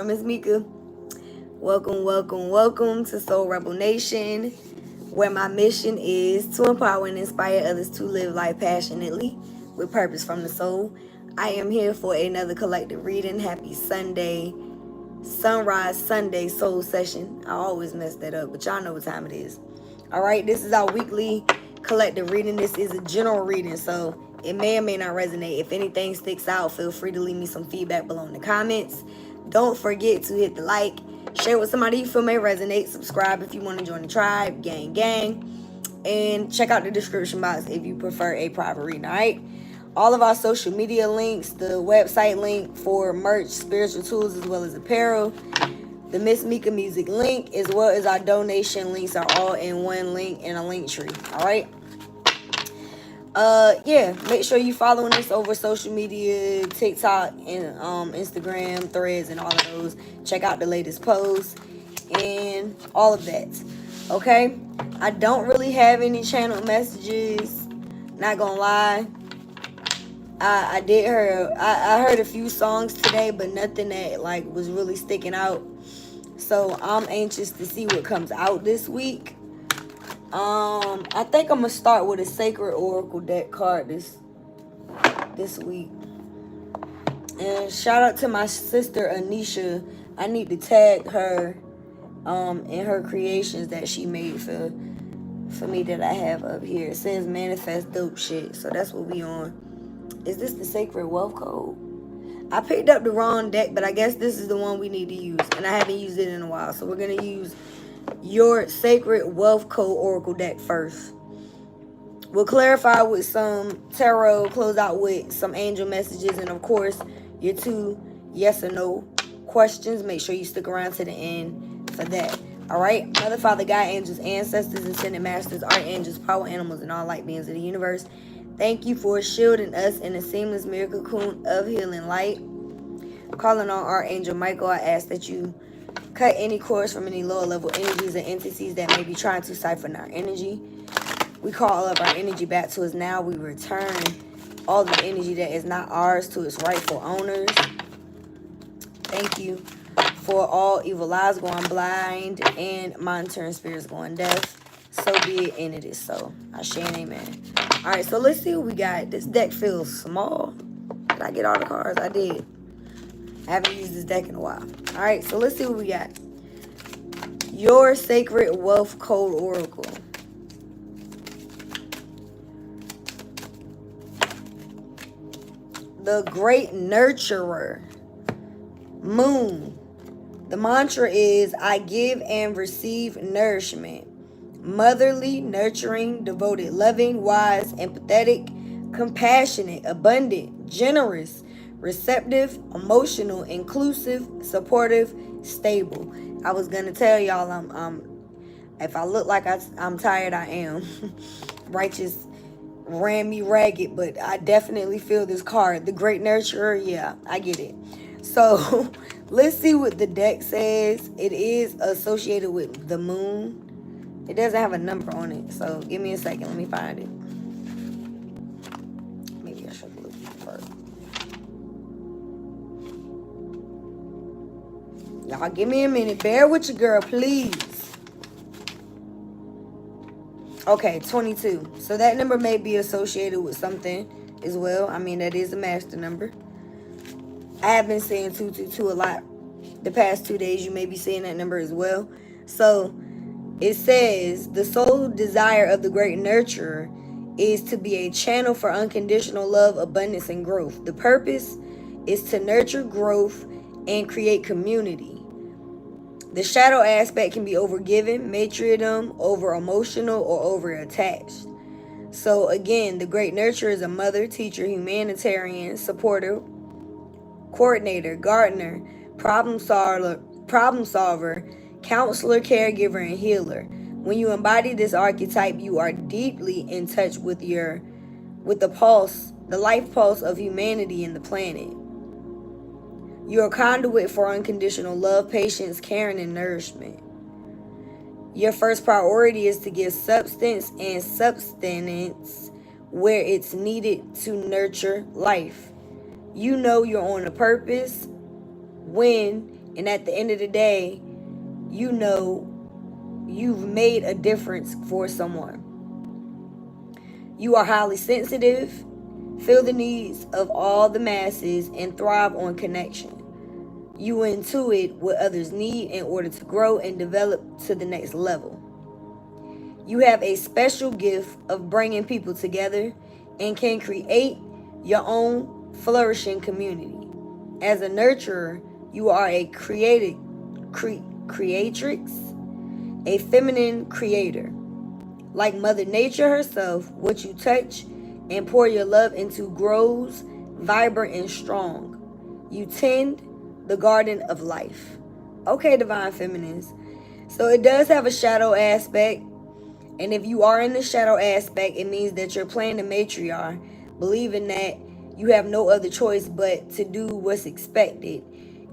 Ms. Mika. Welcome to Soul Rebel Nation, where my mission is to empower and inspire others to live life passionately with purpose from the soul. I am here for another collective reading. Happy Sunday, Sunrise Sunday Soul Session. I always mess that up, but y'all know what time it is. All right, this is our weekly collective reading. This is a general reading, so it may or may not resonate. If anything sticks out, feel free to leave me some feedback below in the comments. Don't forget to hit the like, share with somebody you feel may resonate, subscribe if you want to join the tribe, gang, and check out the description box if you prefer a private reading. All right, all of our social media links, the website link for merch, spiritual tools, as well as apparel, the Miss Mika music link, as well as our donation links are all in one link in a link tree. All right. Yeah, make sure you following us over social media, TikTok and Instagram, Threads, and all of those. Check out the latest posts and all of that. Okay, I don't really have any channel messages, not gonna lie. I heard a few songs today, but nothing that like was really sticking out. So I'm anxious to see what comes out this week. I think I'm gonna start with a Sacred Oracle deck card this week. And shout out to my sister Anisha. I need to tag her in her creations that she made for me that I have up here. It says manifest dope shit. So that's what we on. Is this the Sacred Wealth Code? I picked up the wrong deck, but I guess this is the one we need to use. And I haven't used it in a while. So we're gonna use your Sacred Wealth Code Oracle deck first. We'll clarify with some tarot, close out with some angel messages, and of course your 2 yes or no questions. Make sure you stick around to the end for that. All right, Mother, Father, God, angels, ancestors, ascended masters, archangels, power animals, and all light beings of the universe, thank you for shielding us in a seamless miracle cocoon of healing light. Calling on Archangel Michael, I ask that you cut any cords from any lower level energies or entities that may be trying to siphon our energy. We call all of our energy back to us now. We return all the energy that is not ours to its rightful owners. Thank you for all evil eyes going blind and monitoring spirits going deaf. So be it, and it is so. Ashe and amen. All right, so let's see what we got. This deck feels small. Did I get all the cards? I did. I haven't used this deck in a while. All right, so let's see what we got. Your Sacred Wealth Code Oracle. The Great Nurturer. Moon. The mantra is, I give and receive nourishment. Motherly, nurturing, devoted, loving, wise, empathetic, compassionate, abundant, generous, receptive, emotional, inclusive, supportive, stable. I was gonna tell y'all if I look like I'm tired, I am. Righteous ran me ragged, but I definitely feel this card. The Great Nurturer, yeah, I get it. So let's see what the deck says. It is associated with the moon. It doesn't have a number on it, so give me a second. Let me find it. Maybe I should look first. Y'all give me a minute. Bear with your girl, please. Okay, 22. So that number may be associated with something as well. I mean, that is a master number. I have been saying 222 a lot the past 2 days. You may be seeing that number as well. So it says, the sole desire of the Great Nurturer is to be a channel for unconditional love, abundance, and growth. The purpose is to nurture growth and create community. The shadow aspect can be overgiven, martyrdom, over-emotional, or over-attached. So again, the Great Nurturer is a mother, teacher, humanitarian, supporter, coordinator, gardener, problem solver, counselor, caregiver, and healer. When you embody this archetype, you are deeply in touch with the pulse, the life pulse of humanity and the planet. You're a conduit for unconditional love, patience, caring, and nourishment. Your first priority is to give substance and sustenance where it's needed to nurture life. You know you're on a purpose when And at the end of the day, you know you've made a difference for someone. You are highly sensitive, feel the needs of all the masses, and thrive on connection. You intuit what others need in order to grow and develop to the next level. You have a special gift of bringing people together and can create your own flourishing community. As a nurturer, you are a creatrix, a feminine creator. Like Mother Nature herself, what you touch and pour your love into grows vibrant and strong. You tend the garden of life. Okay, divine feminines. So it does have a shadow aspect. And if you are in the shadow aspect, it means that you're playing the matriarch, believing that you have no other choice but to do what's expected.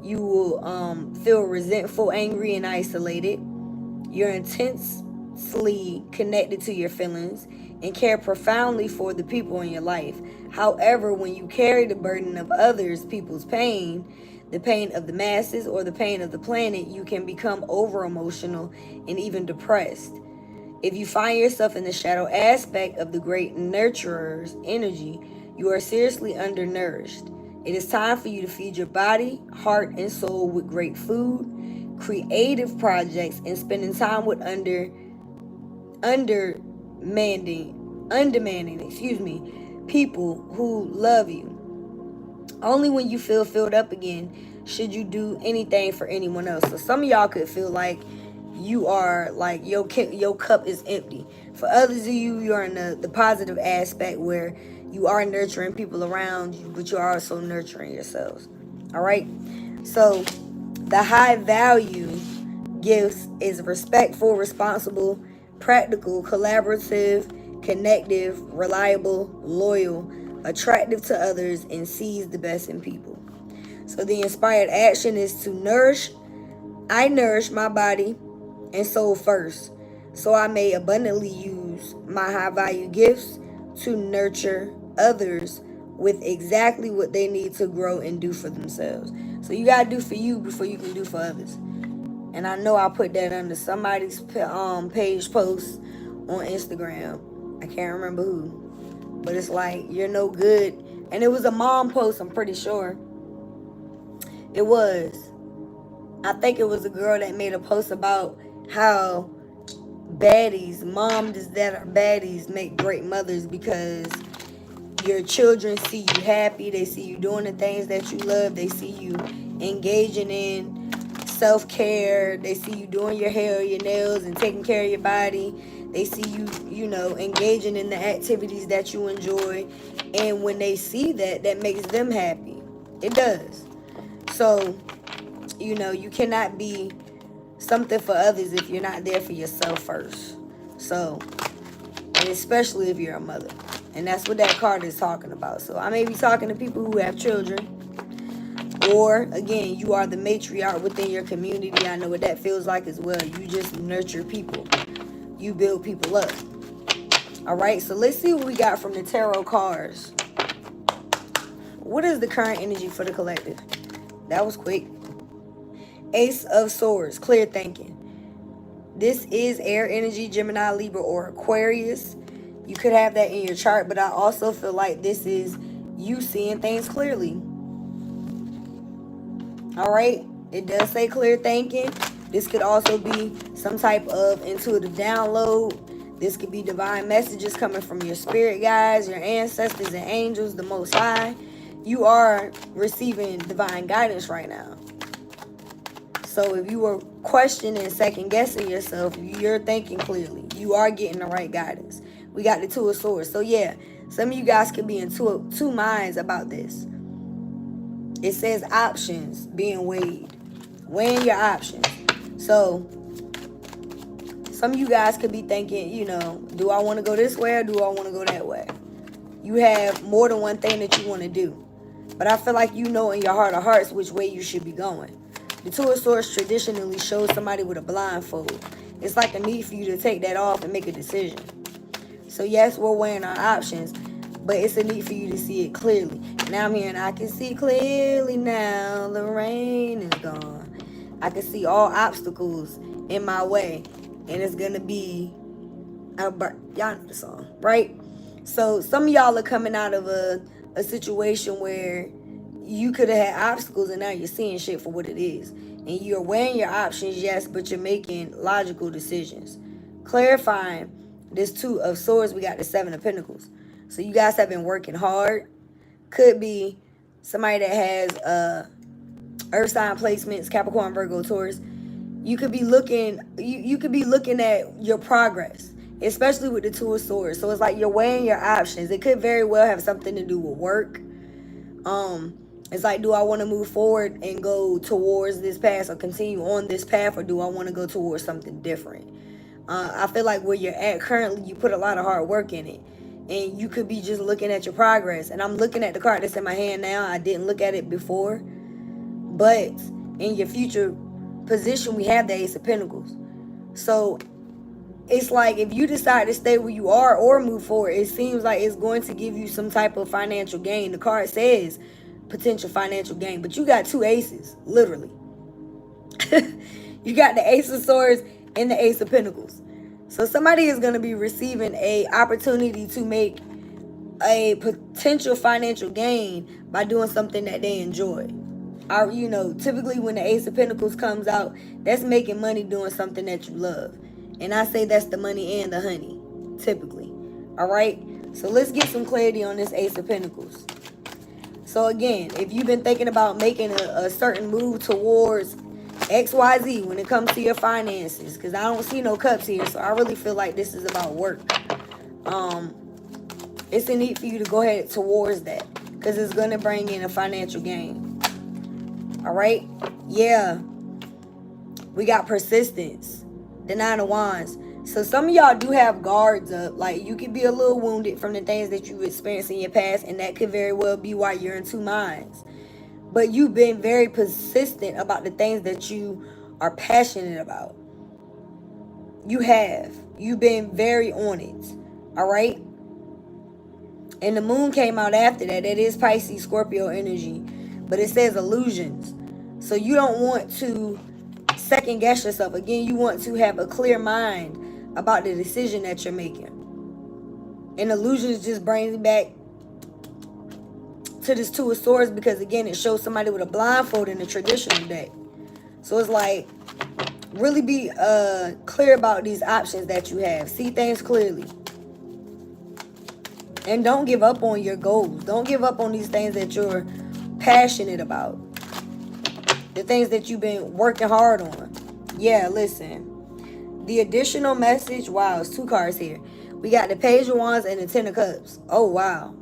You will feel resentful, angry, and isolated. You're intensely connected to your feelings and care profoundly for the people in your life. However, when you carry the burden of others people's pain, the pain of the masses or the pain of the planet, you can become over emotional and even depressed. If you find yourself in the shadow aspect of the great nurturer's energy, you are seriously undernourished. It is time for you to feed your body, heart, and soul with great food, creative projects, and spending time with undemanding people who love you. Only when you feel filled up again should you do anything for anyone else. So some of y'all could feel like you are like your cup is empty. For others of you, you're in the positive aspect where you are nurturing people around you, but you are also nurturing yourselves. All right. So the high value gifts is respectful, responsible, practical, collaborative, connective, reliable, loyal, attractive to others, and sees the best in people. So the inspired action is to nourish. I nourish my body and soul first, so I may abundantly use my high value gifts to nurture others with exactly what they need to grow and do for themselves. So you gotta do for you before you can do for others. And I know I put that under somebody's page post on Instagram. I can't remember who, but it's like, you're no good. And it was a mom post, I'm pretty sure. It was. I think it was a girl that made a post about how moms that are baddies make great mothers, because your children see you happy, they see you doing the things that you love, they see you engaging in self-care, they see you doing your hair, your nails, and taking care of your body, they see you, engaging in the activities that you enjoy, and when they see that, that makes them happy. It does. So, you cannot be something for others if you're not there for yourself first. So, and especially if you're a mother. And that's what that card is talking about. So I may be talking to people who have children. Or, again, you are the matriarch within your community. I know what that feels like as well. You just nurture people. You build people up. All right, so let's see what we got from the tarot cards. What is the current energy for the collective? That was quick. Ace of Swords, clear thinking. This is air energy, Gemini, Libra, or Aquarius. You could have that in your chart, but I also feel like this is you seeing things clearly. All right, it does say clear thinking. This could also be some type of intuitive download. This could be divine messages coming from your spirit guides, your ancestors and angels, the Most High. You are receiving divine guidance right now. So if you were questioning, second guessing yourself, you're thinking clearly. You are getting the right guidance. We got the Two of Swords. So yeah, some of you guys could be in two minds about this. It says options being weighed. Weighing your options. So some of you guys could be thinking, do I want to go this way or do I want to go that way? You have more than one thing that you want to do. But I feel like you know in your heart of hearts which way you should be going. The Two of Swords traditionally shows somebody with a blindfold. It's like a need for you to take that off and make a decision. So yes, we're weighing our options, but it's a need for you to see it clearly. Now I'm hearing, I can see clearly now, the rain is gone. I can see all obstacles in my way, and it's gonna be y'all know the song, right? So some of y'all are coming out of a situation where you could have had obstacles, and now you're seeing shit for what it is, and you're weighing your options, yes, but you're making logical decisions. Clarifying this Two of Swords, we got the Seven of Pentacles. So you guys have been working hard. Could be somebody that has earth sign placements, Capricorn, Virgo, Taurus. You could be looking you could be looking at your progress, especially with the Two of Swords. So it's like you're weighing your options. It could very well have something to do with work. It's like, do I want to move forward and go towards this path or continue on this path, or do I want to go towards something different? I feel like where you're at currently, you put a lot of hard work in it, and you could be just looking at your progress. And I'm looking at the card that's in my hand now. I didn't look at it before, but in your future position, we have the Ace of Pentacles. So it's like if you decide to stay where you are or move forward, it seems like it's going to give you some type of financial gain. The card says potential financial gain, but you got two aces, literally. You got the Ace of Swords and the Ace of Pentacles. So somebody is going to be receiving a opportunity to make a potential financial gain by doing something that they enjoy. You know, typically when the Ace of Pentacles comes out, that's making money doing something that you love. And I say that's the money and the honey, typically. All right? So let's get some clarity on this Ace of Pentacles. So again, if you've been thinking about making a certain move towards XYZ when it comes to your finances, because I don't see no cups here, so I really feel like this is about work. It's a need for you to go ahead towards that, because it's going to bring in a financial gain. All right? Yeah. We got persistence. The Nine of Wands. So some of y'all do have guards up. Like, you could be a little wounded from the things that you've experienced in your past, and that could very well be why you're in two minds. But you've been very persistent about the things that you are passionate about. You have. You've been very on it. All right? And the moon came out after that. That is Pisces, Scorpio energy. But it says illusions. So you don't want to second guess yourself. Again, you want to have a clear mind about the decision that you're making. And illusions just brings me back to this Two of Swords, because again, it shows somebody with a blindfold in the traditional deck. So it's like, really be clear about these options that you have. See things clearly. And don't give up on your goals. Don't give up on these things that you're passionate about. The things that you've been working hard on. Yeah, listen. The additional message, wow, it's two cards here. We got the Page of Wands and the Ten of Cups. Oh, wow.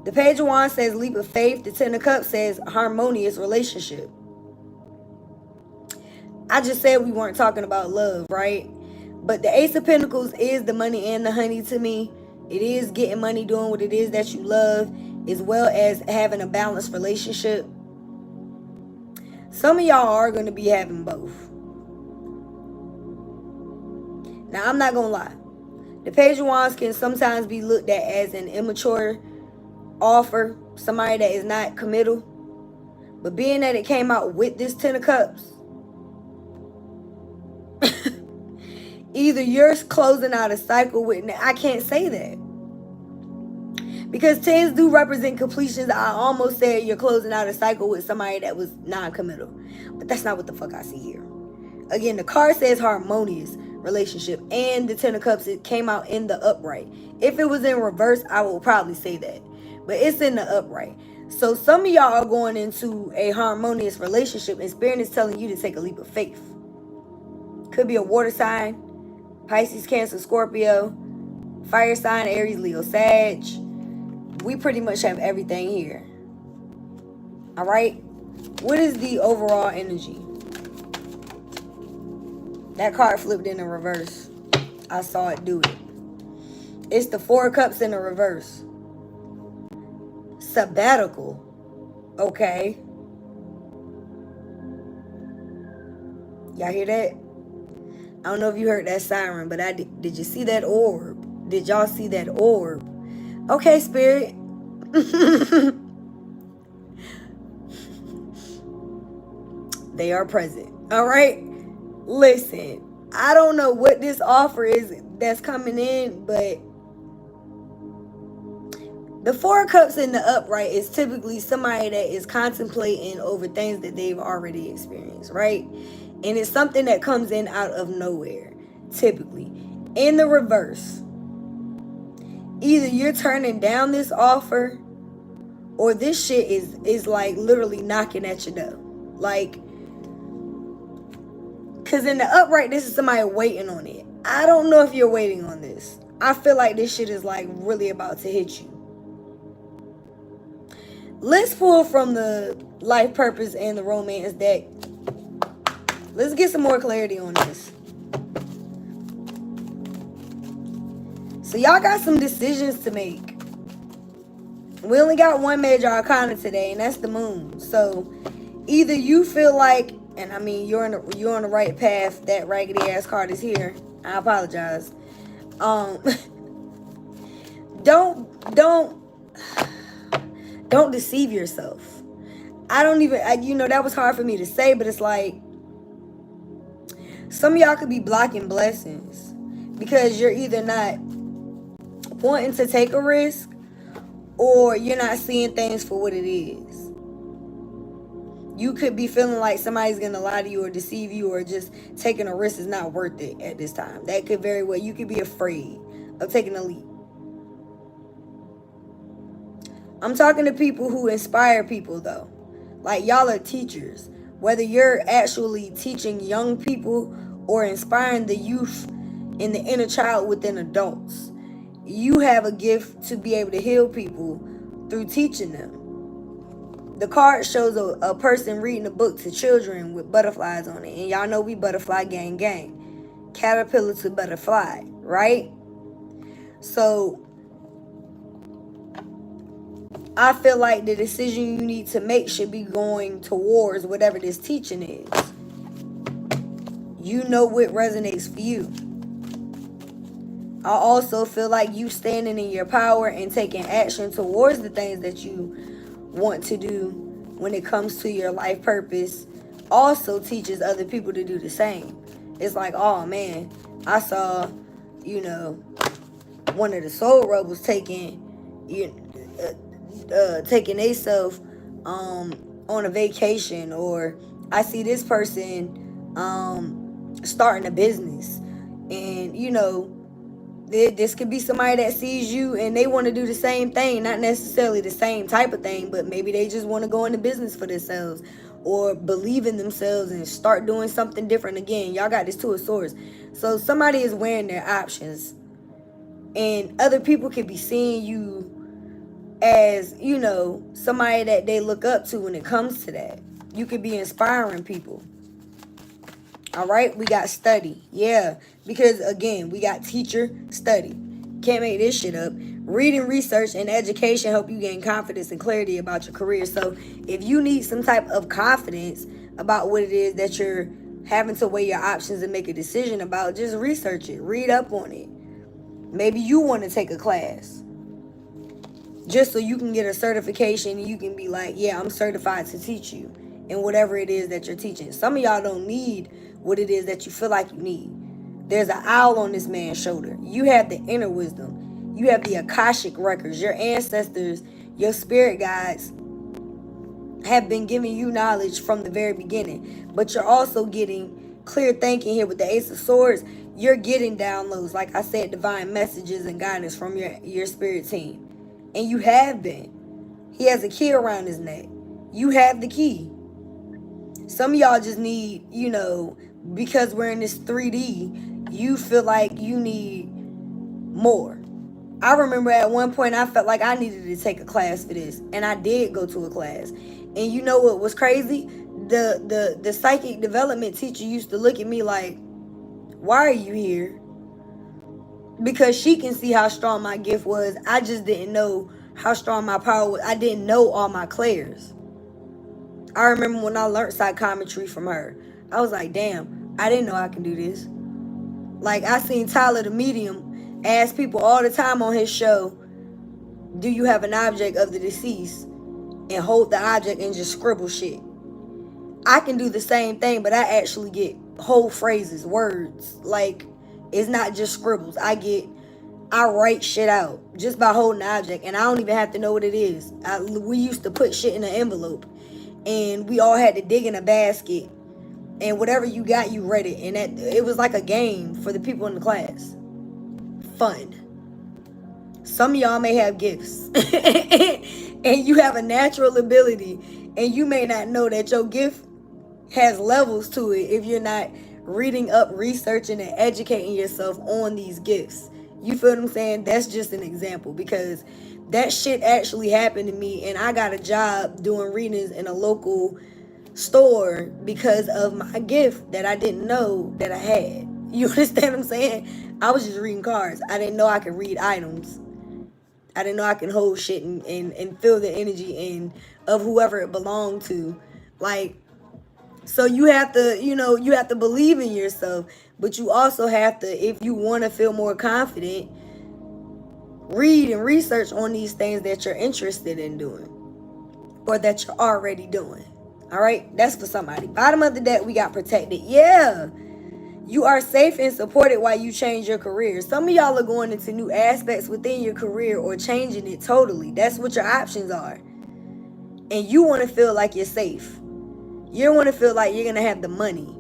The Page of Wands says leap of faith. The Ten of Cups says harmonious relationship. I just said we weren't talking about love, right? But the Ace of Pentacles is the money and the honey to me. It is getting money, doing what it is that you love, as well as having a balanced relationship. Some of y'all are going to be having both. Now, I'm not going to lie. The Page of Wands can sometimes be looked at as an immature offer, somebody that is not committal. But being that it came out with this Ten of Cups, either you're closing out a cycle with, I can't say that. Because tens do represent completions. I almost said you're closing out a cycle with somebody that was non-committal. But that's not what the fuck I see here. Again, the card says harmonious relationship. And the Ten of Cups, it came out in the upright. If it was in reverse, I will probably say that. But it's in the upright. So some of y'all are going into a harmonious relationship, and Spirit is telling you to take a leap of faith. Could be a water sign. Pisces, Cancer, Scorpio. Fire sign, Aries, Leo, Sag. We pretty much have everything here. All right? What is the overall energy? That card flipped in the reverse. I saw it do it. It's the Four of Cups in the reverse. Sabbatical. Okay. Y'all hear that? I don't know if you heard that siren, but did you see that orb? Did y'all see that orb? Okay, Spirit. they are present. All right? Listen, I don't know what this offer is that's coming in, but the Four of Cups in the upright is typically somebody that is contemplating over things that they've already experienced, right? And it's something that comes in out of nowhere, typically. In the reverse, either you're turning down this offer, or this shit is like literally knocking at your door. Like, because in the upright, this is somebody waiting on it. I don't know if you're waiting on this. I feel like this shit is like really about to hit you. Let's pull from the life purpose and the romance deck. Let's get some more clarity on this. So y'all got some decisions to make. We only got one major arcana today, and that's the moon. So either you feel like, and I mean you're on the right path. That raggedy ass card is here. I apologize. Don't deceive yourself. I don't even, you know, that was hard for me to say, but it's like some of y'all could be blocking blessings because you're either not wanting to take a risk, or you're not seeing things for what it is. You could be feeling like somebody's going to lie to you or deceive you, or just taking a risk is not worth it at this time. That could very well, you could be afraid of taking a leap. I'm talking to people who inspire people, though. Like, y'all are teachers. Whether you're actually teaching young people or inspiring the youth and the inner child within adults, you have a gift to be able to heal people through teaching them. The card shows a person reading a book to children with butterflies on it. And y'all know we butterfly gang gang. Caterpillar to butterfly, right? So I feel like the decision you need to make should be going towards whatever this teaching is. You know what resonates for you. I also feel like you standing in your power and taking action towards the things that you want to do when it comes to your life purpose also teaches other people to do the same. It's like, oh man, I saw, you know, one of the soul rebels taking themselves on a vacation, or I see this person starting a business, and you know, this could be somebody that sees you and they want to do the same thing, not necessarily the same type of thing, but maybe they just want to go into business for themselves or believe in themselves and start doing something different. Again, y'all got this Two of Swords. So somebody is weighing their options, and other people could be seeing you as, you know, somebody that they look up to when it comes to that. You could be inspiring people. All right, we got study. Yeah, because again, we got teacher, study. Can't make this shit up. Reading, research, and education help you gain confidence and clarity about your career. So if you need some type of confidence about what it is that you're having to weigh your options and make a decision about, just research it. Read up on it. Maybe you want to take a class just so you can get a certification and you can be like, yeah, I'm certified to teach you in whatever it is that you're teaching. Some of y'all don't need what it is that you feel like you need. There's an owl on this man's shoulder. You have the inner wisdom. You have the Akashic records. Your ancestors, your spirit guides have been giving you knowledge from the very beginning. But you're also getting clear thinking here with the Ace of Swords. You're getting downloads, like I said, divine messages and guidance from your spirit team. And you have been. He has a key around his neck. You have the key. Some of y'all just need, you know, because we're in this 3D, you feel like you need more. I remember at one point I felt like I needed to take a class for this, and I did go to a class. And you know what was crazy? The psychic development teacher used to look at me like, why are you here? Because she can see how strong my gift was. I just didn't know how strong my power was. I didn't know all my clairs. I remember when I learned psychometry from her. I was like, damn, I didn't know I can do this. Like, I seen Tyler the Medium ask people all the time on his show, do you have an object of the deceased? And hold the object and just scribble shit. I can do the same thing, but I actually get whole phrases, words. Like, it's not just scribbles. I write shit out just by holding the object, and I don't even have to know what it is. We used to put shit in an envelope, and we all had to dig in a basket, and whatever you got, you read it, and it was like a game for the people in the class. Fun. Some of y'all may have gifts, and you have a natural ability, and you may not know that your gift has levels to it if you're not reading up, researching, and educating yourself on these gifts. You feel what I'm saying? That's just an example, because that shit actually happened to me, and I got a job doing readings in a local store because of my gift that I didn't know that I had. You understand what I'm saying? I was just reading cards. I didn't know I could read items. I didn't know I could hold shit and feel the energy of whoever it belonged to. Like, so you have to, you have to believe in yourself, but you also have to, if you want to feel more confident, read and research on these things that you're interested in doing or that you're already doing. All right, that's for somebody. Bottom of the deck, we got protected. Yeah, you are safe and supported while you change your career. Some of y'all are going into new aspects within your career or changing it totally. That's what your options are. And you want to feel like you're safe. You want to feel like you're going to have the money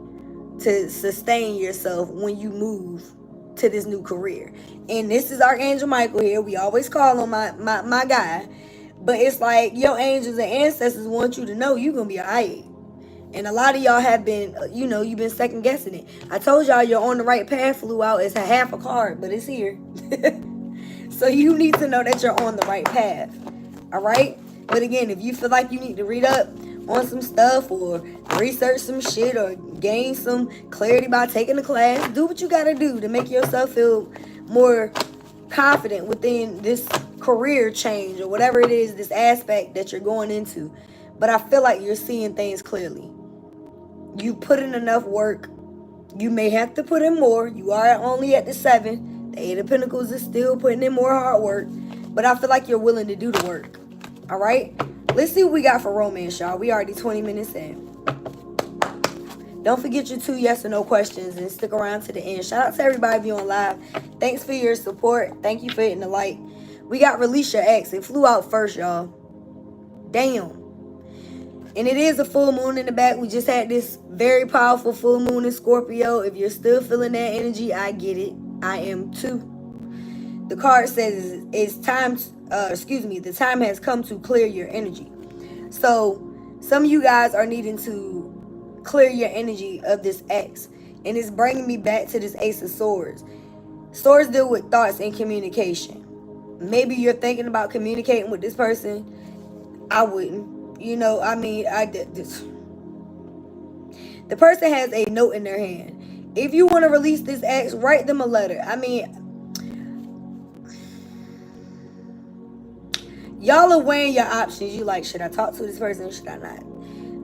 to sustain yourself when you move to this new career. And this is Archangel Michael here. We always call him my guy. But it's like your angels and ancestors want you to know you're going to be all right. And a lot of y'all have been, you've been second guessing it. I told y'all you're on the right path flew out. It's a half a card, but it's here. So you need to know that you're on the right path. All right? But again, if you feel like you need to read up on some stuff or research some shit or gain some clarity by taking a class, do what you got to do to make yourself feel more confident within this career change or whatever it is, this aspect that you're going into. But I feel like you're seeing things clearly. You put in enough work. You may have to put in more. You are only at the 7. The 8 of Pentacles is still putting in more hard work. But I feel like you're willing to do the work. All right? Let's see what we got for romance, y'all. We already 20 minutes in. Don't forget your 2 yes or no questions and stick around to the end. Shout out to everybody viewing live. Thanks for your support. Thank you for hitting the like. We got Release Your Ex. It flew out first, y'all. Damn. And it is a full moon in the back. We just had this very powerful full moon in Scorpio. If you're still feeling that energy, I get it. I am too. The card says it's time, the time has come to clear your energy. So some of you guys are needing to clear your energy of this ex. And it's bringing me back to this Ace of Swords. Swords deal with thoughts and communication. Maybe you're thinking about communicating with this person. I wouldn't. I did this. The person has a note in their hand. If you want to release this ex, write them a letter. Y'all are weighing your options. You like, should I talk to this person or should I not?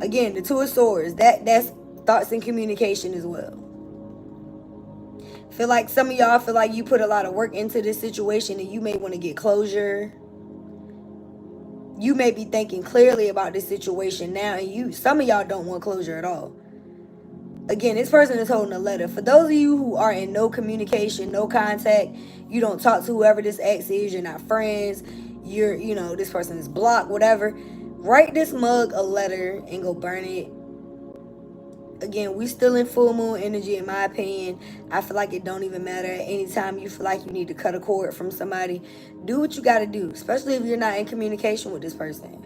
Again, the 2 of Swords, that's thoughts and communication as well. Feel like some of y'all feel like you put a lot of work into this situation and you may want to get closure. You may be thinking clearly about this situation now, and some of y'all don't want closure at all. Again, this person is holding a letter. For those of you who are in no communication, no contact, you don't talk to whoever this ex is, you're not friends, this person is blocked, whatever, write this mug a letter and go burn it. Again, we still in full moon energy, in my opinion. I feel like it don't even matter. Anytime you feel like you need to cut a cord from somebody, do what you got to do, especially if you're not in communication with this person.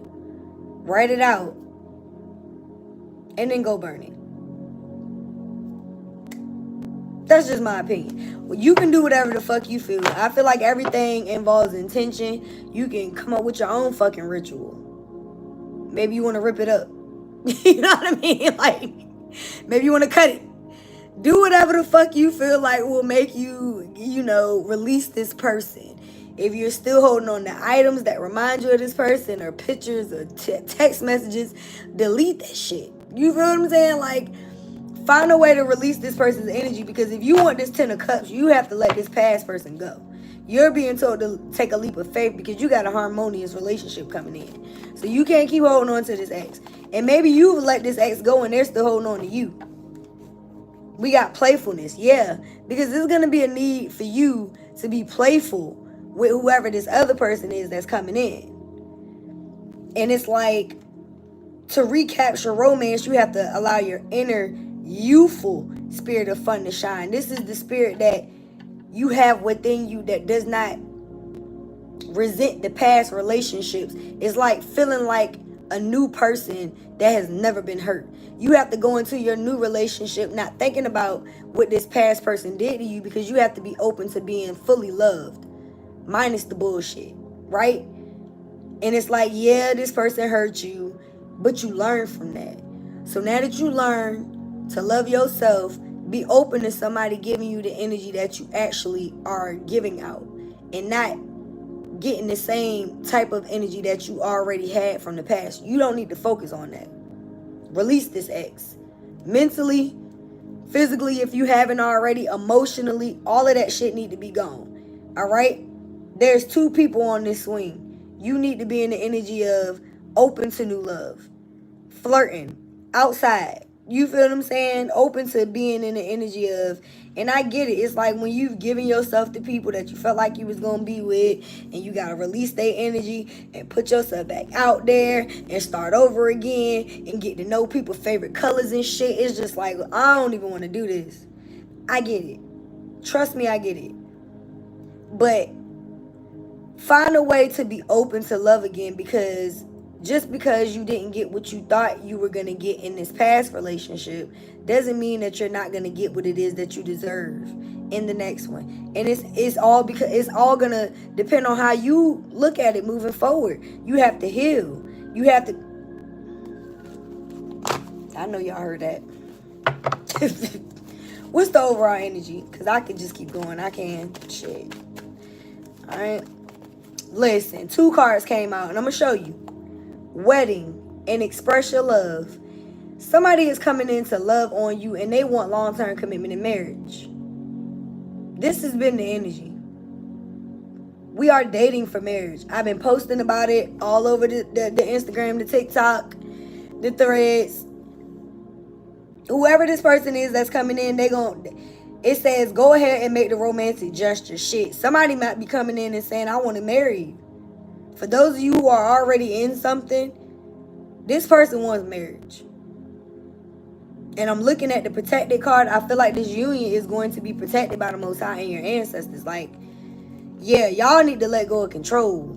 Write it out and then go burn it. That's just my opinion. Well, you can do whatever the fuck you feel. I feel like everything involves intention. You can come up with your own fucking ritual. Maybe you want to rip it up. You know what I mean? Like, maybe you want to cut it. Do whatever the fuck you feel like will make you, release this person. If you're still holding on to items that remind you of this person or pictures or text messages, delete that shit. You feel what I'm saying? Like, find a way to release this person's energy, because if you want this 10 of Cups, you have to let this past person go. You're being told to take a leap of faith because you got a harmonious relationship coming in. So you can't keep holding on to this ex. And maybe you've let this ex go and they're still holding on to you. We got playfulness, yeah. Because there's going to be a need for you to be playful with whoever this other person is that's coming in. And it's like, to recapture romance, you have to allow your inner youthful spirit of fun to shine. This is the spirit that you have within you that does not resent the past relationships. It's like feeling like a new person that has never been hurt. You have to go into your new relationship not thinking about what this past person did to you, because you have to be open to being fully loved, minus the bullshit, right? And it's like, yeah, this person hurt you, but you learn from that. So now that you learn to love yourself, be open to somebody giving you the energy that you actually are giving out, and not getting the same type of energy that you already had from the past. You don't need to focus on that. Release this ex. Mentally, physically, if you haven't already, emotionally, all of that shit need to be gone. All right? There's two people on this swing. You need to be in the energy of open to new love. Flirting. Outside. You feel what I'm saying? Open to being in the energy of, and I get it. It's like when you've given yourself to people that you felt like you was going to be with, and you got to release their energy and put yourself back out there and start over again and get to know people's favorite colors and shit. It's just like, I don't even want to do this. I get it. Trust me, I get it. But find a way to be open to love again, because just because you didn't get what you thought you were going to get in this past relationship doesn't mean that you're not going to get what it is that you deserve in the next one. And it's all because it's all going to depend on how you look at it moving forward. You have to heal. You have to... I know y'all heard that. What's the overall energy? Because I could just keep going. I can. Shit. All right. Listen, 2 cards came out, and I'm going to show you. Wedding and express your love. Somebody is coming in to love on you, and they want long-term commitment in marriage. This has been the energy. We are dating for marriage. I've been posting about it all over the Instagram, the TikTok, the threads. Whoever this person is that's coming in, it says go ahead and make the romantic gesture. Shit, somebody might be coming in and saying, I want to marry you. For those of you who are already in something, this person wants marriage. And I'm looking at the protected card. I feel like this union is going to be protected by the Most High and your ancestors. Like, yeah, y'all need to let go of control.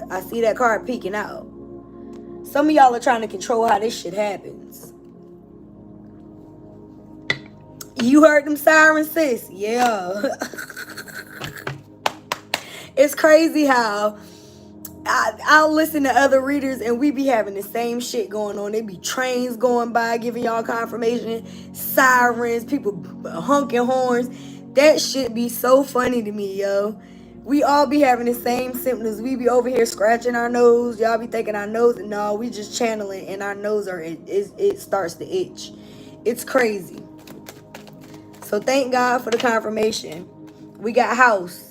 I see that card peeking out. Some of y'all are trying to control how this shit happens. You heard them sirens, sis? Yeah. It's crazy how I'll listen to other readers and we be having the same shit going on. There be trains going by giving y'all confirmation, sirens, people honking horns. That shit be so funny to me, yo. We all be having the same symptoms. We be over here scratching our nose. Y'all be thinking our nose, and no, we just channeling, and our nose it starts to itch. It's crazy. So thank God for the confirmation. We got house.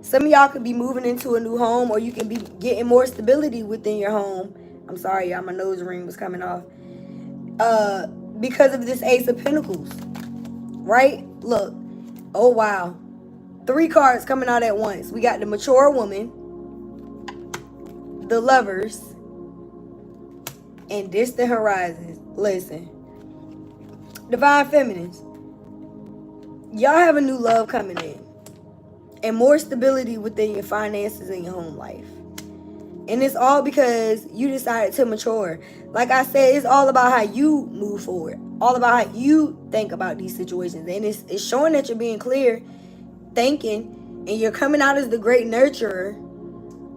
Some of y'all could be moving into a new home, or you can be getting more stability within your home. I'm sorry, y'all, my nose ring was coming off. Because of this Ace of Pentacles, right? Look, oh wow. 3 cards coming out at once. We got the mature woman, the lovers, and distant horizons. Listen, divine feminines, y'all have a new love coming in. And more stability within your finances and your home life. And it's all because you decided to mature. Like I said, it's all about how you move forward. All about how you think about these situations. And it's showing that you're being clear, thinking, and you're coming out as the great nurturer.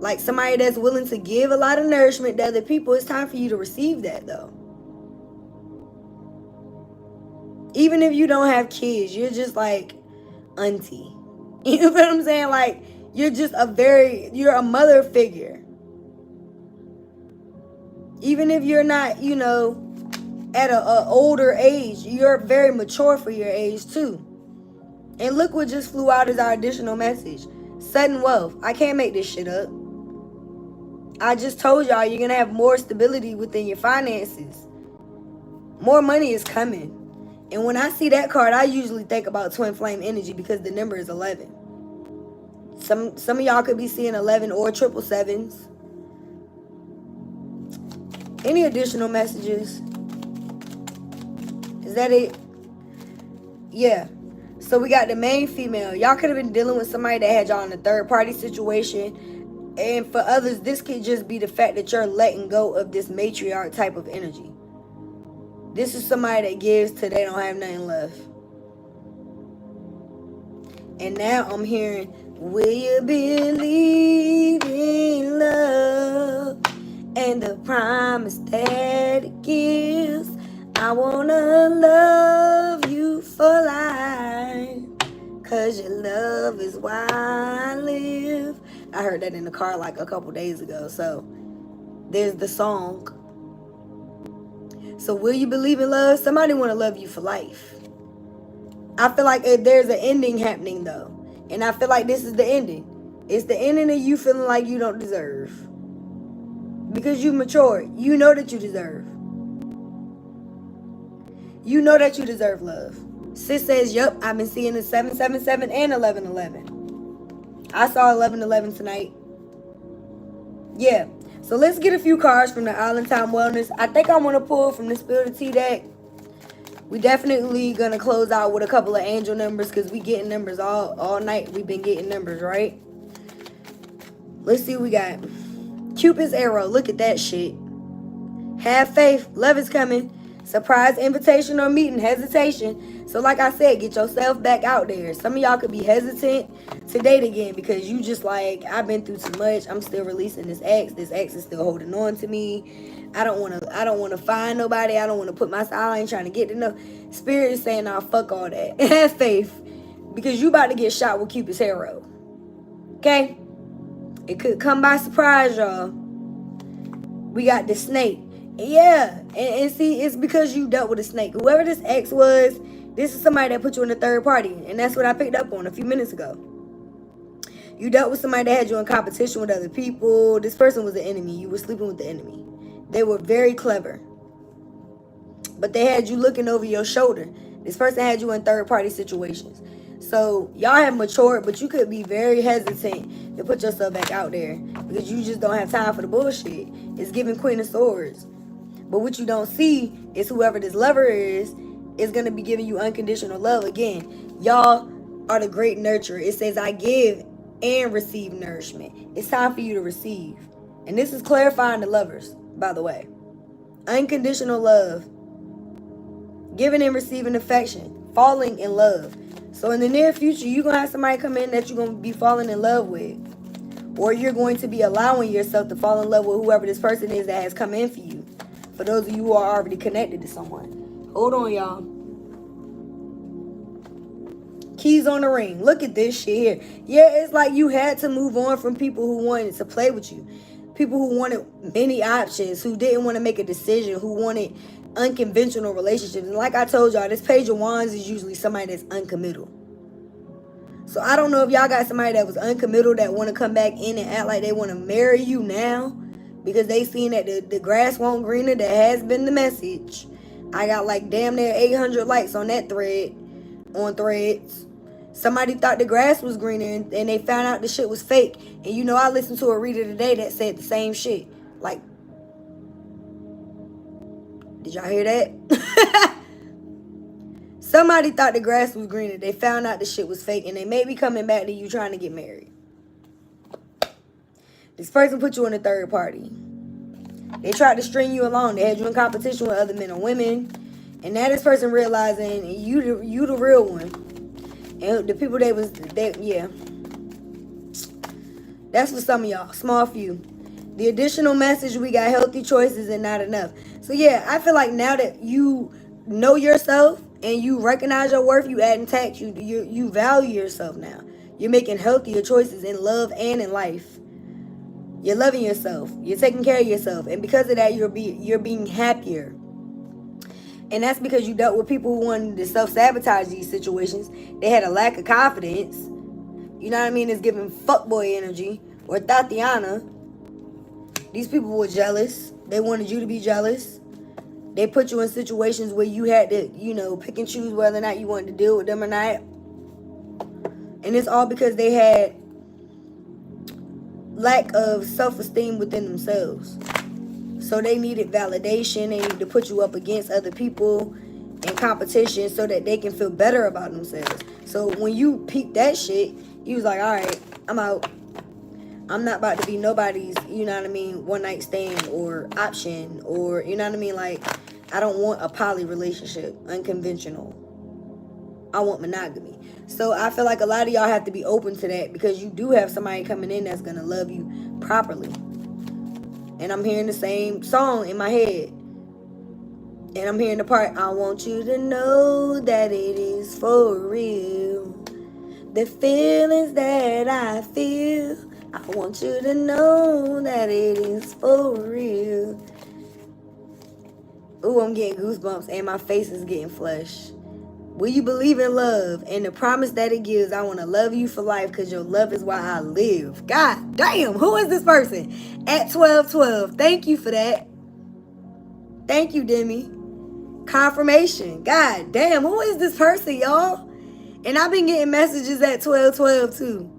Like somebody that's willing to give a lot of nourishment to other people. It's time for you to receive that, though. Even if you don't have kids, you're just like auntie. You know what I'm saying? Like, you're just you're a mother figure. Even if you're not, at an older age, you're very mature for your age too. And look what just flew out as our additional message. Sudden wealth. I can't make this shit up. I just told y'all you're going to have more stability within your finances. More money is coming. And when I see that card, I usually think about twin flame energy because the number is 11. Some of y'all could be seeing 11 or 777s. Any additional messages? Is that it? Yeah. So we got the main female. Y'all could have been dealing with somebody that had y'all in a third party situation. And for others, this could just be the fact that you're letting go of this matriarch type of energy. This is somebody that gives till they don't have nothing left. And now I'm hearing, will you believe in love and the promise that it gives? I wanna love you for life, 'cause your love is why I live. I heard that in the car like a couple days ago. So there's the song. So will you believe in love? Somebody want to love you for life. I feel like there's an ending happening though. And I feel like this is the ending. It's the ending of you feeling like you don't deserve. Because you matured. You know that you deserve. You know that you deserve love. Sis says, yup, I've been seeing the 777 and 1111. I saw 1111 tonight. Yeah. So let's get a few cards from the Island Time Wellness. I think I want to pull from the Spill the Tea deck. We definitely going to close out with a couple of angel numbers because we getting numbers all night. We've been getting numbers, right? Let's see what we got. Cupid's arrow. Look at that shit. Have faith. Love is coming. Surprise invitation or meeting. Hesitation. So like I said, get yourself back out there. Some of y'all could be hesitant to date again because you just like, I've been through too much. I'm still releasing this ex. This ex is still holding on to me. I don't want to find nobody. I don't want to put myself, I ain't trying to get to know. Spirit is saying, nah, fuck all that. Have faith because you about to get shot with Cupid's arrow. Okay? It could come by surprise, y'all. We got the snake. Yeah. And see, it's because you dealt with a snake. Whoever this ex was, this is somebody that put you in a third party. And that's what I picked up on a few minutes ago. You dealt with somebody that had you in competition with other people. This person was the enemy. You were sleeping with the enemy. They were very clever. But they had you looking over your shoulder. This person had you in third party situations. So y'all have matured, but you could be very hesitant to put yourself back out there. Because you just don't have time for the bullshit. It's giving Queen of Swords. But what you don't see is whoever this lover is going to be giving you unconditional love again. Y'all are the great nurturer. It says, I give and receive nourishment. It's time for you to receive. And this is clarifying the lovers, by the way. Unconditional love. Giving and receiving affection. Falling in love. So in the near future, you're going to have somebody come in that you're going to be falling in love with. Or you're going to be allowing yourself to fall in love with whoever this person is that has come in for you. For those of you who are already connected to someone. Hold on, y'all. Keys on the ring. Look at this shit here. Yeah, it's like you had to move on from people who wanted to play with you. People who wanted many options. Who didn't want to make a decision. Who wanted unconventional relationships. And like I told y'all, this Page of Wands is usually somebody that's uncommittal. So I don't know if y'all got somebody that was uncommittal that want to come back in and act like they want to marry you now. Because they seen that the grass won't greener. That has been the message. I got like damn near 800 likes on that thread. On Threads. Somebody thought the grass was greener and they found out the shit was fake. And you know, I listened to a reader today that said the same shit. Like, did y'all hear that? Somebody thought the grass was greener. They found out the shit was fake and they may be coming back to you trying to get married. This person put you in a third party. They tried to string you along. They had you in competition with other men or women. And now this person realizing you the real one. And the people yeah. That's for some of y'all. Small few. The additional message, we got healthy choices and not enough. So yeah, I feel like now that you know yourself and you recognize your worth, you add tact, you value yourself now. You're making healthier choices in love and in life. You're loving yourself. You're taking care of yourself. And because of that, you're being happier. And that's because you dealt with people who wanted to self-sabotage these situations. They had a lack of confidence. You know what I mean? It's giving fuckboy energy. Or Tatiana. These people were jealous. They wanted you to be jealous. They put you in situations where you had to, you know, pick and choose whether or not you wanted to deal with them or not. And it's all because they had lack of self-esteem within themselves. So they needed validation. They needed to put you up against other people in competition so that they can feel better about themselves. So when you peep that shit, you was like, all right, I'm out. I'm not about to be nobody's, you know what I mean, one night stand or option, or, you know what I mean, like, I don't want a poly relationship, unconventional. I want monogamy. So I feel like a lot of y'all have to be open to that, because you do have somebody coming in that's going to love you properly. And I'm hearing the same song in my head. And I'm hearing the part, I want you to know that it is for real. The feelings that I feel, I want you to know that it is for real. Ooh, I'm getting goosebumps and my face is getting flushed. Will you believe in love and the promise that it gives? I want to love you for life because your love is why I live. God damn, who is this person? At 1212. Thank you for that. Thank you, Demi. Confirmation. God damn, who is this person, y'all? And I've been getting messages at 1212 too.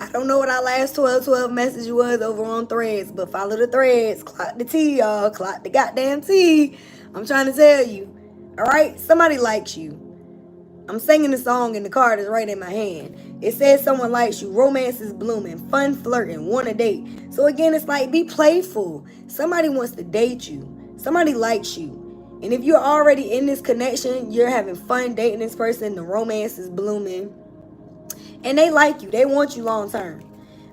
I don't know what our last 1212 message was over on Threads, but follow the Threads. Clock the T, y'all. Clock the goddamn T. I'm trying to tell you. All right? Somebody likes you. I'm singing the song and the card is right in my hand. It says someone likes you. Romance is blooming. Fun flirting. Want a date. So again, it's like, be playful. Somebody wants to date you. Somebody likes you. And if you're already in this connection, you're having fun dating this person, the romance is blooming. And they like you. They want you long term.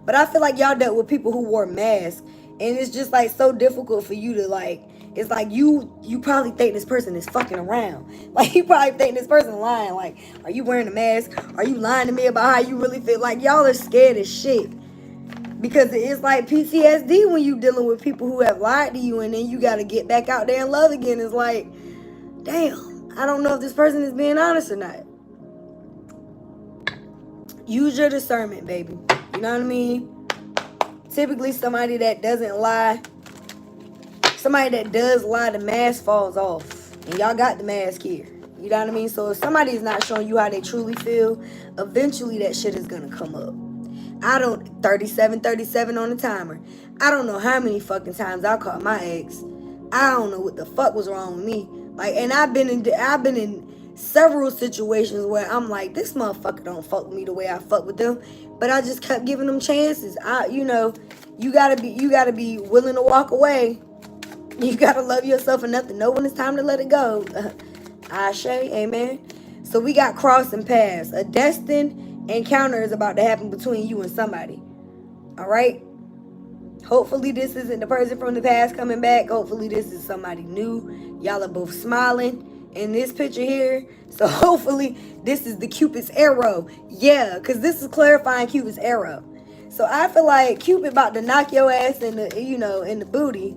But I feel like y'all dealt with people who wore masks. And it's just like so difficult for you to like, it's like you probably think this person is fucking around. Like you probably think this person lying. Like, are you wearing a mask? Are you lying to me about how you really feel? Like y'all are scared as shit. Because it's like PTSD when you dealing with people who have lied to you and then you got to get back out there and love again. It's like, damn, I don't know if this person is being honest or not. Use your discernment, baby. You know what I mean? Typically, somebody that doesn't lie, somebody that does lie, the mask falls off. And y'all got the mask here. You know what I mean? So if somebody is not showing you how they truly feel, eventually that shit is going to come up. 37 on the timer. I don't know how many fucking times I caught my ex. I don't know what the fuck was wrong with me. Like, and I've been in several situations where I'm like, this motherfucker don't fuck with me the way I fuck with them. But I just kept giving them chances. You know, you gotta be willing to walk away. You gotta love yourself enough to know when it's time to let it go. Ashe, amen. So we got crossing paths. A destined encounter is about to happen between you and somebody. All right? Hopefully this isn't the person from the past coming back. Hopefully this is somebody new. Y'all are both smiling in this picture here. So hopefully this is the Cupid's arrow. Yeah, because this is clarifying Cupid's arrow. So I feel like Cupid about to knock your ass in the, you know, in the booty.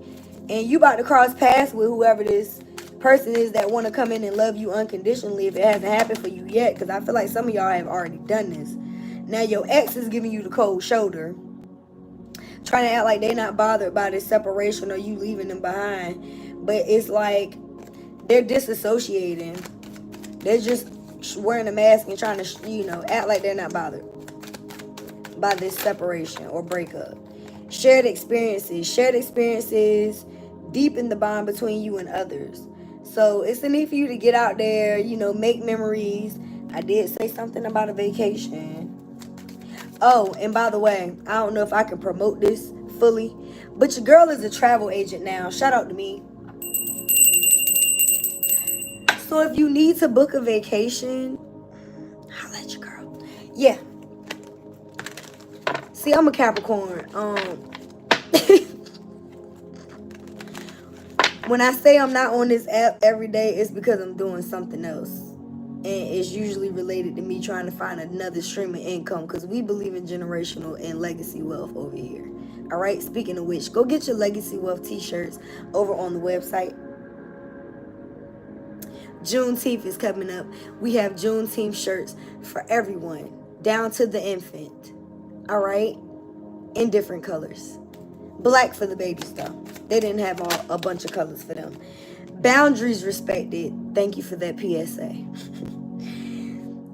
And you about to cross paths with whoever this person is that want to come in and love you unconditionally if it hasn't happened for you yet, because I feel like some of y'all have already done this. Now your ex is giving you the cold shoulder, trying to act like they're not bothered by this separation or you leaving them behind, but it's like they're disassociating. They're just wearing a mask and trying to, you know, act like they're not bothered by this separation or breakup. Shared experiences deepen the bond between you and others. So it's a need for you to get out there, you know, make memories. I did say something about a vacation. Oh, and by the way, I don't know if I can promote this fully, but your girl is a travel agent now. Shout out to me. So if you need to book a vacation, holla at your girl. Yeah. See, I'm a Capricorn. When I say I'm not on this app every day, it's because I'm doing something else. And it's usually related to me trying to find another stream of income, because we believe in generational and legacy wealth over here. All right? Speaking of which, go get your legacy wealth t-shirts over on the website. Juneteenth is coming up. We have Juneteenth shirts for everyone, down to the infant. All right? In different colors. Black for the babies, though. They didn't have a bunch of colors for them. Boundaries respected. Thank you for that PSA.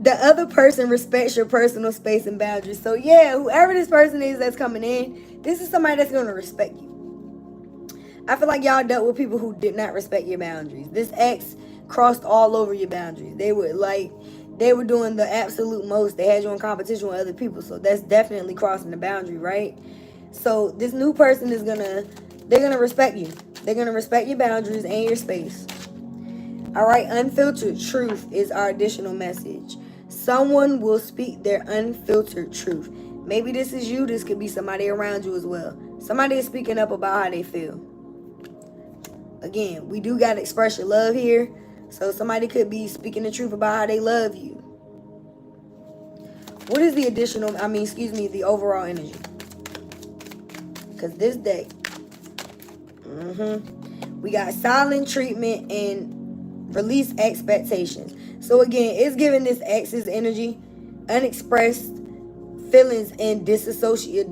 The other person respects your personal space and boundaries. So yeah, whoever this person is that's coming in, this is somebody that's going to respect you. I feel like y'all dealt with people who did not respect your boundaries. This ex crossed all over your boundaries. They were doing the absolute most. They had you in competition with other people. So that's definitely crossing the boundary, right? So this new person is they're gonna respect you. They're gonna respect your boundaries and your space. All right, unfiltered truth is our additional message. Someone will speak their unfiltered truth. Maybe this is you. This could be somebody around you as well. Somebody is speaking up about how they feel. Again, we do got to express your love here. So somebody could be speaking the truth about how they love you. What is the the overall energy? Because this deck, we got silent treatment and release expectations. So again, it's giving this ex's energy, unexpressed feelings and dissatisfaction,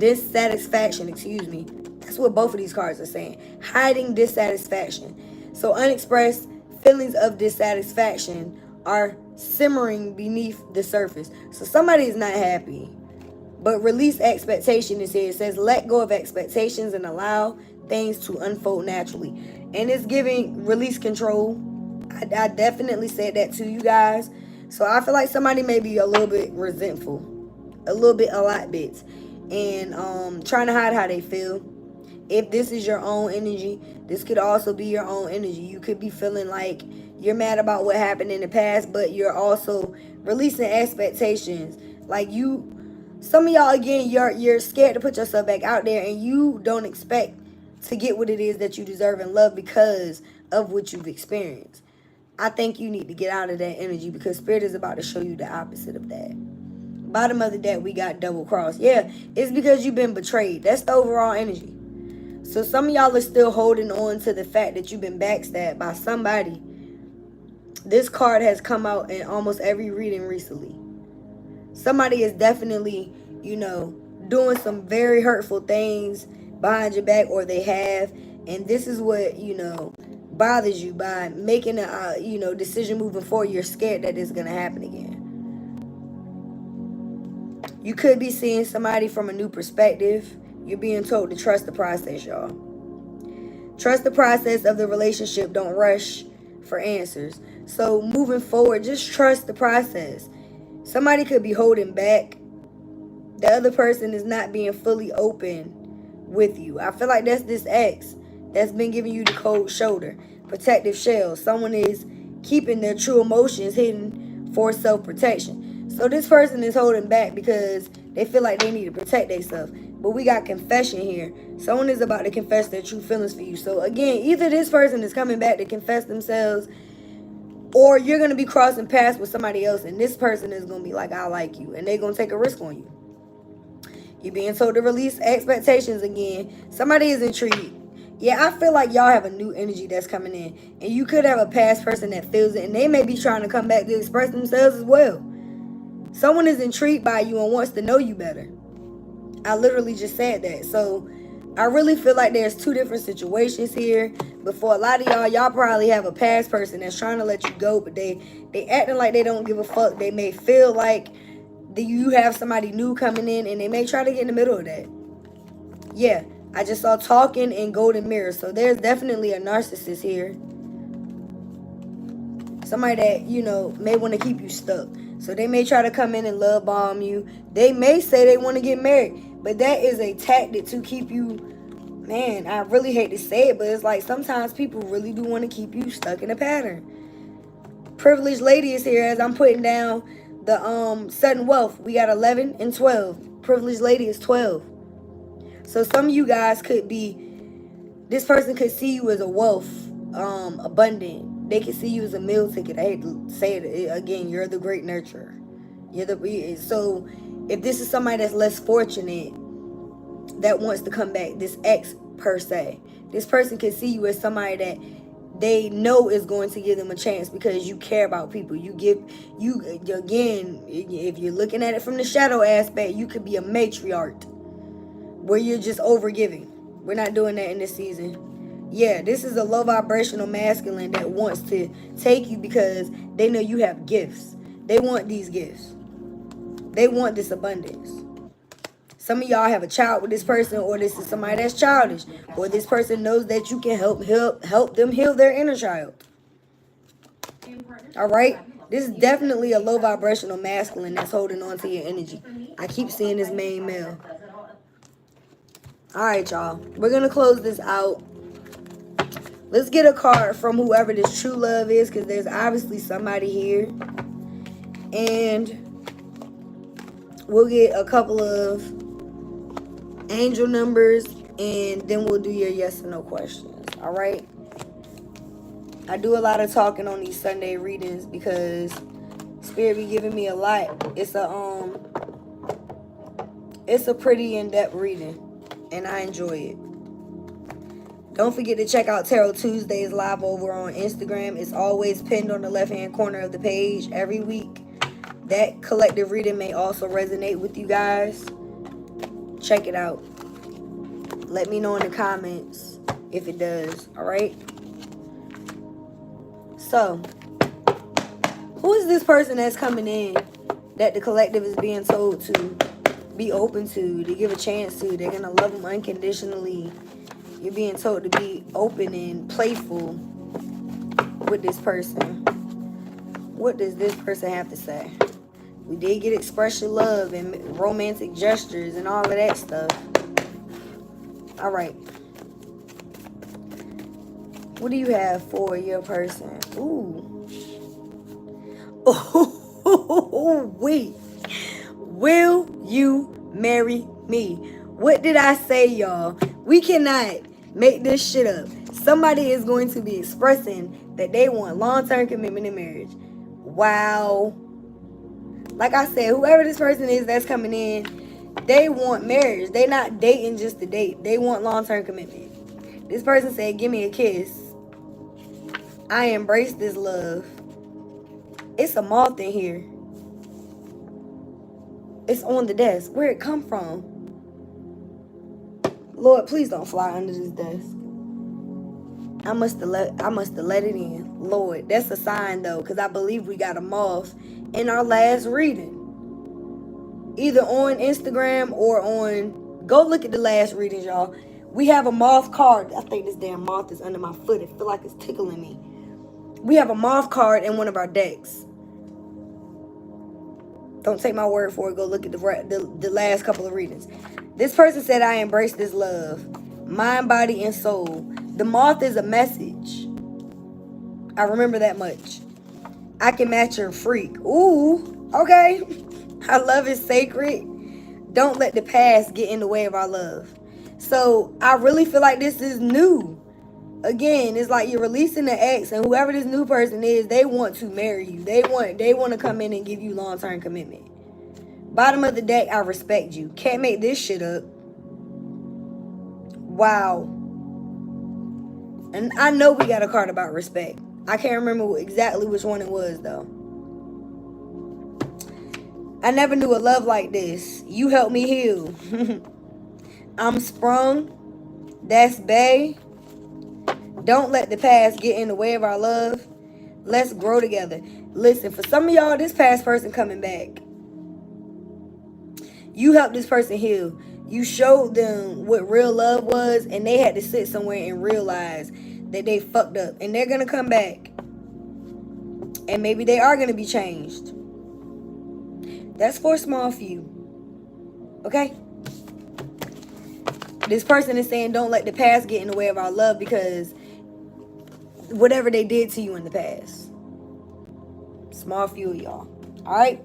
That's what both of these cards are saying. Hiding dissatisfaction. So unexpressed feelings of dissatisfaction are simmering beneath the surface. So somebody is not happy. But release expectation is here. It says let go of expectations and allow things to unfold naturally. And it's giving release control. I definitely said that to you guys. So I feel like somebody may be a little bit resentful. A lot bit. And trying to hide how they feel. If this is your own energy, this could also be your own energy. You could be feeling like you're mad about what happened in the past, but you're also releasing expectations. Like some of y'all, again, you're scared to put yourself back out there, and you don't expect to get what it is that you deserve and love because of what you've experienced. I think you need to get out of that energy because Spirit is about to show you the opposite of that. Bottom of the deck, we got double cross. Yeah, it's because you've been betrayed. That's the overall energy. So some of y'all are still holding on to the fact that you've been backstabbed by somebody. This card has come out in almost every reading recently. Somebody is definitely, doing some very hurtful things behind your back, or they have. And this is what, bothers you by making a, decision moving forward. You're scared that it's going to happen again. You could be seeing somebody from a new perspective. You're being told to trust the process, y'all. Trust the process of the relationship. Don't rush for answers. So moving forward, just trust the process. Somebody could be holding back. The other person is not being fully open with you. I feel like that's this ex that's been giving you the cold shoulder. Protective shell. Someone is keeping their true emotions hidden for self-protection. So this person is holding back because they feel like they need to protect themselves. But we got confession here. Someone is about to confess their true feelings for you. So again, either this person is coming back to confess themselves, or you're going to be crossing paths with somebody else, and this person is going to be like, I like you, and they're going to take a risk on you. You're being told to release expectations again. Somebody is intrigued. Yeah, I feel like y'all have a new energy that's coming in, and you could have a past person that feels it, and they may be trying to come back to express themselves as well. Someone is intrigued by you and wants to know you better. I literally just said that. So I really feel like there's two different situations here. But for a lot of y'all probably have a past person that's trying to let you go, but they acting like they don't give a fuck. They may feel like you have somebody new coming in, and they may try to get in the middle of that. Yeah, I just saw talking and golden mirror. So there's definitely a narcissist here. Somebody that, may want to keep you stuck. So they may try to come in and love bomb you. They may say they want to get married. But that is a tactic to keep you, man, I really hate to say it, but it's like sometimes people really do want to keep you stuck in a pattern. Privileged lady is here as I'm putting down the sudden wealth. We got 11 and 12. Privileged lady is 12. So some of you guys could be, this person could see you as a wealth, abundant. They can see you as a meal ticket. I hate to say it again. You're the great nurturer. So if this is somebody that's less fortunate that wants to come back, this ex per se, this person can see you as somebody that they know is going to give them a chance because you care about people. Again, if you're looking at it from the shadow aspect, you could be a matriarch where you're just overgiving. We're not doing that in this season. Yeah, this is a low vibrational masculine that wants to take you because they know you have gifts. They want these gifts. They want this abundance. Some of y'all have a child with this person, or this is somebody that's childish, or this person knows that you can help them heal their inner child. All right? This is definitely a low vibrational masculine that's holding on to your energy. I keep seeing this main male. All right, y'all. We're going to close this out. Let's get a card from whoever this true love is, because there's obviously somebody here. And we'll get a couple of angel numbers, and then we'll do your yes or no questions. All right? I do a lot of talking on these Sunday readings because Spirit be giving me a lot. It's a pretty in-depth reading, and I enjoy it. Don't forget to check out Tarot Tuesdays live over on Instagram. It's always pinned on the left-hand corner of the page every week. That collective reading may also resonate with you guys. Check it out. Let me know in the comments if it does, all right? So, who is this person that's coming in that the collective is being told to be open to give a chance to? They're going to love them unconditionally. You're being told to be open and playful with this person. What does this person have to say? We did get express your love and romantic gestures and all of that stuff. All right. What do you have for your person? Ooh. Oh, wait. Will you marry me? What did I say, y'all? We cannot make this shit up. Somebody is going to be expressing that they want long-term commitment in marriage. Wow. Like I said, whoever this person is that's coming in, they want marriage. They not dating just to date. They want long-term commitment. This person said, give me a kiss. I embrace this love. It's a moth in here. It's on the desk. Where'd it come from? Lord, please don't fly under this desk. I must have let it in. Lord, that's a sign though, because I believe we got a moth in our last reading. Either on Instagram or on, go look at the last readings, y'all. We have a moth card. I think this damn moth is under my foot. It feel like it's tickling me. We have a moth card in one of our decks. Don't take my word for it. Go look at the last couple of readings. This person said, I embrace this love. Mind, body, and soul. The moth is a message. I remember that much. I can match your freak. Ooh, okay. Our love is sacred. Don't let the past get in the way of our love. So I really feel like this is new. Again, it's like you're releasing the ex, and whoever this new person is, they want to marry you. They want to come in and give you long-term commitment. Bottom of the deck, I respect you. Can't make this shit up. Wow. And I know we got a card about respect. I can't remember exactly which one it was, though. I never knew a love like this. You helped me heal. I'm sprung. That's bae. Don't let the past get in the way of our love. Let's grow together. Listen, for some of y'all, this past person coming back. You helped this person heal. You showed them what real love was, and they had to sit somewhere and realize that they fucked up. And they're going to come back. And maybe they are going to be changed. That's for a small few. Okay? This person is saying don't let the past get in the way of our love because whatever they did to you in the past. Small few of y'all. Alright?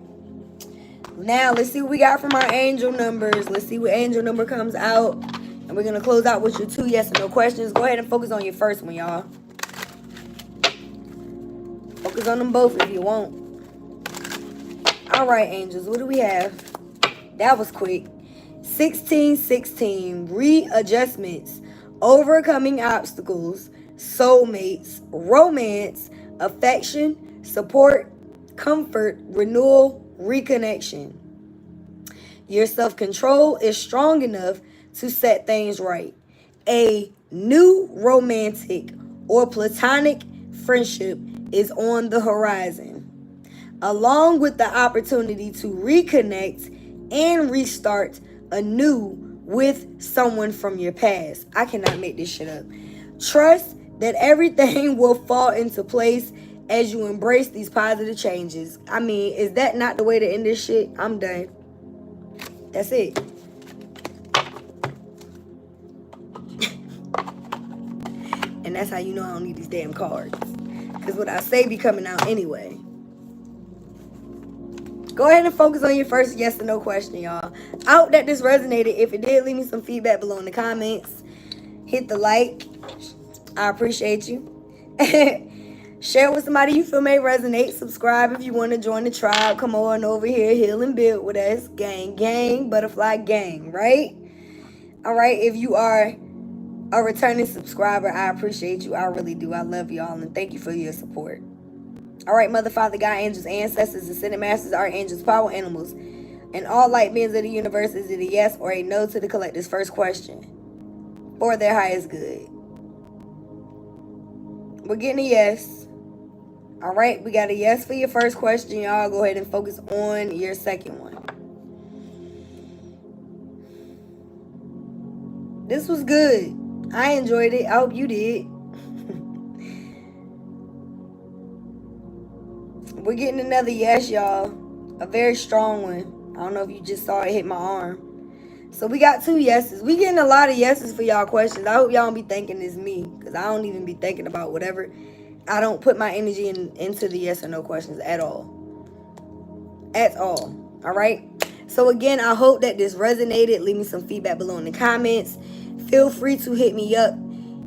Now, let's see what we got from our angel numbers. Let's see what angel number comes out. And we're going to close out with your 2 yes or no questions. Go ahead and focus on your first one, y'all. Focus on them both if you want. Alright, angels. What do we have? That was quick. 1616. Readjustments. Overcoming obstacles. Soulmates, romance, affection, support, comfort, renewal, reconnection. Your self-control is strong enough to set things right. a new romantic or platonic friendship is on the horizon, along with the opportunity to reconnect and restart anew with someone from your past. I cannot make this shit up. Trust that everything will fall into place as you embrace these positive changes. I mean, is that not the way to end this shit? I'm done. That's it. And that's how you know I don't need these damn cards. Because what I say be coming out anyway. Go ahead and focus on your first yes or no question, y'all. I hope that this resonated. If it did, leave me some feedback below in the comments. Hit the like. I appreciate you. Share with somebody you feel may resonate. Subscribe if you want to join the tribe. Come on over here. Heal and build with us. Gang, gang. Butterfly gang, right? All right. If you are a returning subscriber, I appreciate you. I really do. I love y'all and thank you for your support. All right, Mother, Father, God, angels, ancestors, ascended masters, archangels, power animals, and all light beings of the universe, is it a yes or a no to the collector's first question for their highest good? We're getting a yes. All right, we got a yes for your first question, y'all. Go ahead and focus on your second one. This was good. I enjoyed it. I hope you did. We're getting another yes, y'all. A very strong one. I don't know if you just saw it hit my arm. So we got 2 yeses. We getting a lot of yeses for y'all questions. I hope y'all don't be thinking it's me, because I don't even be thinking about whatever. I don't put my energy into the yes or no questions at all. At all. All right? So again, I hope that this resonated. Leave me some feedback below in the comments. Feel free to hit me up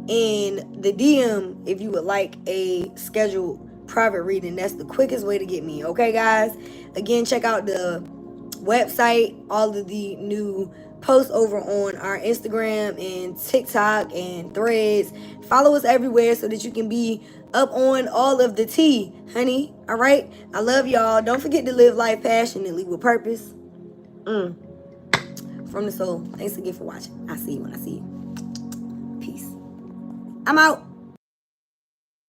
in the DM if you would like a scheduled private reading. That's the quickest way to get me. Okay, guys? Again, check out the website, all of the new posts over on our Instagram and TikTok and Threads. Follow us everywhere so that you can be up on all of the tea, honey. All right? I love y'all. Don't forget to live life passionately with purpose. From the soul. Thanks again for watching. I'll see you when I see you. Peace. I'm out.